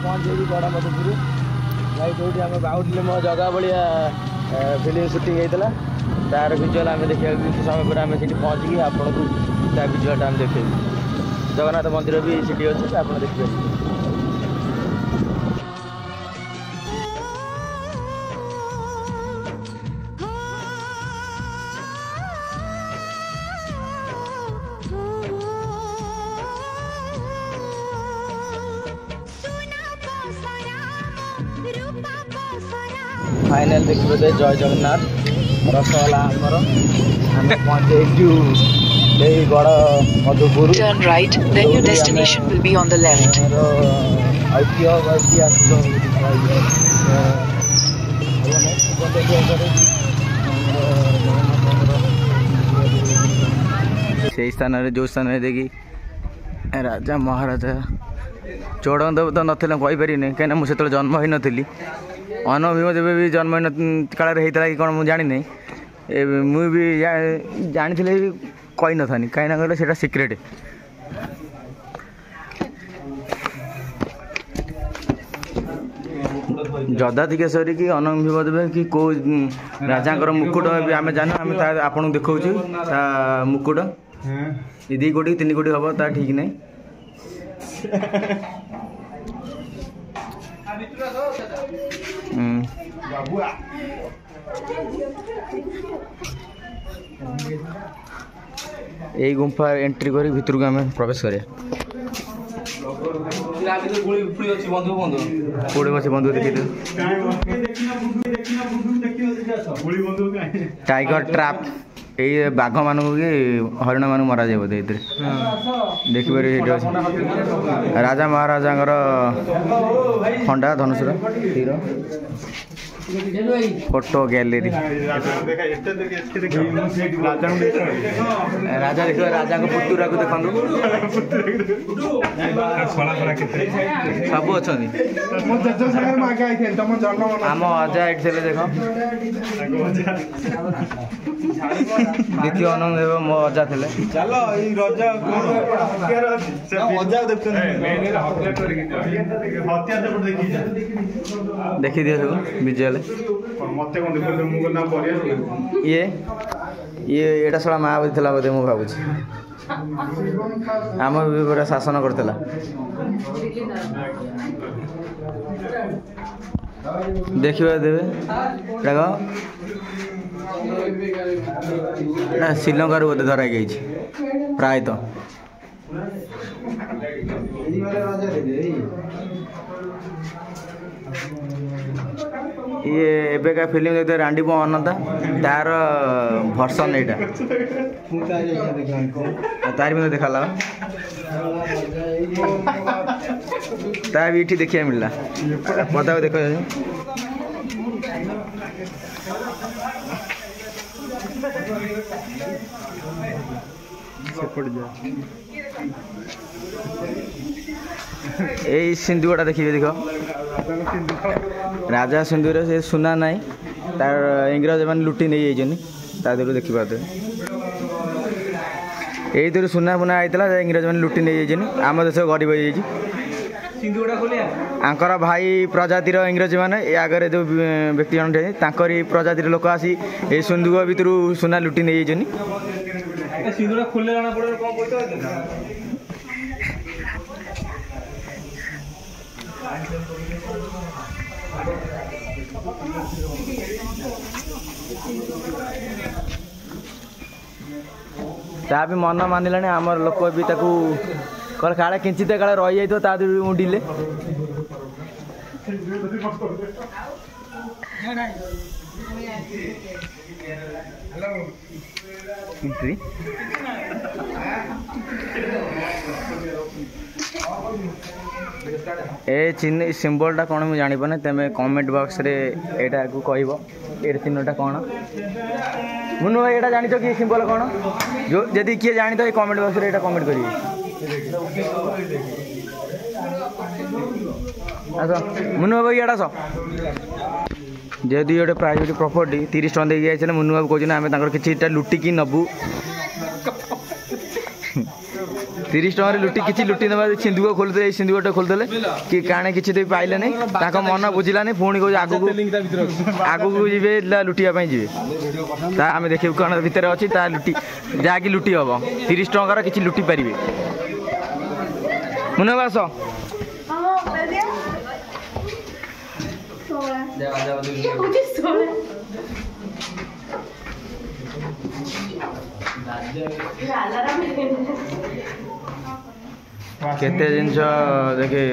पहुँचे गड़ा मधुपुर भाई जो आम बाउटे मो जगह भाया फिल्म सुटिंग होता तार भिजुआल आम देखा किसी समय पर आम पहुँचिकी आपको भिजुआल आम देखे जगन्नाथ मंदिर भी सीटी अच्छे आप देखिए। फाइनल देखिए जय जगन्नाथ रसगोला आमर आम पहुँचे गड़ Madhupur. Turn right, then your destination will be on the left. से स्थान जो स्थान देखी राजा महाराजा चौड़ंग देव तो नथिले कहीपरि कहीं मुझे जन्म हो नी अनुभव जब भी जन्म काल होता कि कौन मुझे जानी मुझे जानी कही न था कहीं कहले से सिक्रेट। जदातिकेश्वरी कि अनुभव देवे कि कौ राजा मुकुट भी आम जान आम आपन देखा मुकुट ये 2 कोटी 3 कोटी हम ता ठीक नहीं। यही गुंफा एंट्री कर भितर को आम प्रवेश करें बंधु देखिए टाइगर ट्रैप ये बाघ मान हरिण मान मरा जाए बोधे देखिए राजा महाराजा खंडा धनुषर तीर फोटो गैलरी राजा देख राजा पुतुरा को देखु सब अच्छा आम अजा ये देख द्वितीय अनुभव मो अजा थे देखी दिए सब विजुअल ये एटा साला महाबली था बोधे मुझे भावुँ आम भी पूरा शासन करता देखा देवे ना श्रीलंकार बोधे धरा गई प्रायतः ये एबेका फिल्म देखते रांडी बो अनंता तार भर्सन यहाँ तार भी देखा तार भी देखा मिलला पता देख यही सिंधुगड़ा देखिए देख राजा सिंधुर से सुना ना तार इंग्रज मैंने लुटी नहीं जाइए देखी पाते यही सुना बुना होता इंग्रज मैंने लुटी नहीं जाइए आम देश गरीब आंकर भाई प्रजातिर इंग्रजी मैंने आगे जो व्यक्ति जन प्रजातिर लोक आसी ये सिंधुग भितर सुना लुटी नहीं जाइए ता भी मन मानिलानी आमर लोक भी कल काले किंचित काले रही जाइए ता मुंडिले ए चिन्ह सिंबलटा कौन मुझे जापारे तेज कमेंट बॉक्स रे एटा को कहब ये चिन्हटा कौन मुन्नू भाई ये जान कि सिंबल कौन जो जदि किए जानी तो कमेंट बॉक्स रे कमेंट करिए आस मुन्नू भाई इड़ा आस जेहेतु ये प्राइवेट प्रॉपर्टी 30 टका दे जाइए मुन्नू बाबू कहते आम कि लुटिकी नबू 30 टकर लुटी किसी लुटी ना सिंधुक खोलते सिंधुकटा खोलते कि काणे किसी देवी पाइले नहीं मन बुझिलानी पुणी कह आगू आगू जी लुटिया जी आम देखिए कौन भितर अच्छी लुटी जहाँकि लुटी हम 30 टकर किसी लुटी पारे मुन बास केते जिनस देखे